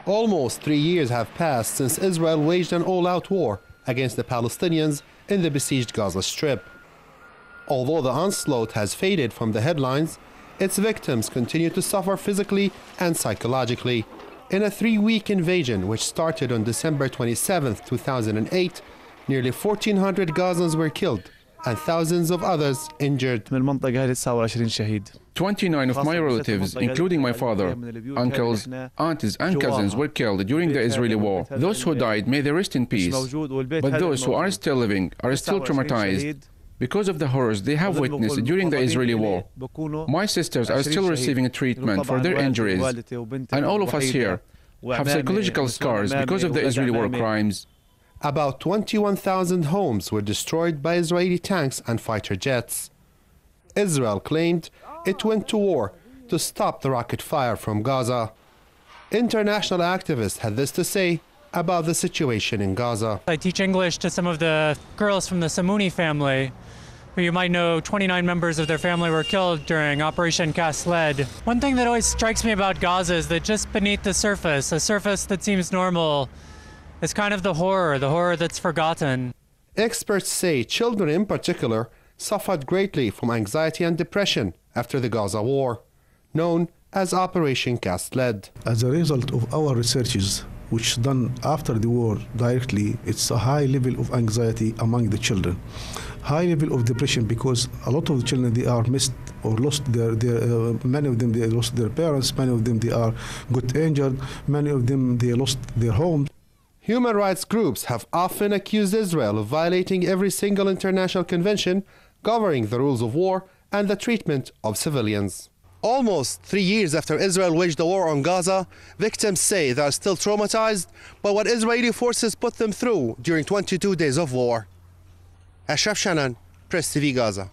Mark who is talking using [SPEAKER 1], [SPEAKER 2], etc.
[SPEAKER 1] Almost 3 years have passed since Israel waged an all-out war against the Palestinians in the besieged Gaza Strip. Although the onslaught has faded from the headlines, its victims continue to suffer physically and psychologically. In a 3-week invasion which started on December 27, 2008, nearly 1,400 Gazans were killed and thousands of others injured.
[SPEAKER 2] 29 of my relatives, including my father, uncles, aunties and cousins were killed during the Israeli war. Those who died, may they rest in peace. But those who are still living are still traumatized because of the horrors they have witnessed during the Israeli war. My sisters are still receiving treatment for their injuries, and all of us here have psychological scars because of the Israeli war crimes.
[SPEAKER 1] About 21,000 homes were destroyed by Israeli tanks and fighter jets. Israel claimed it went to war to stop the rocket fire from Gaza. International activists had this to say about the situation in Gaza.
[SPEAKER 3] I teach English to some of the girls from the Samuni family, who you might know 29 members of their family were killed during Operation Cast Lead. One thing that always strikes me about Gaza is that just beneath the surface, a surface that seems normal, is kind of the horror that's forgotten.
[SPEAKER 1] Experts say children in particular suffered greatly from anxiety and depression after the Gaza war, known as Operation Cast Lead.
[SPEAKER 4] As a result of our researches, which done after the war directly, it's a high level of anxiety among the children, high level of depression, because a lot of the children, they are missed or lost many of them they lost their parents, many of them they are got injured, many of them they lost their homes.
[SPEAKER 1] Human rights groups have often accused Israel of violating every single international convention governing the rules of war and the treatment of civilians. Almost 3 years after Israel waged the war on Gaza, victims say they are still traumatized by what Israeli forces put them through during 22 days of war. Ashraf, Shannon, Press TV Gaza.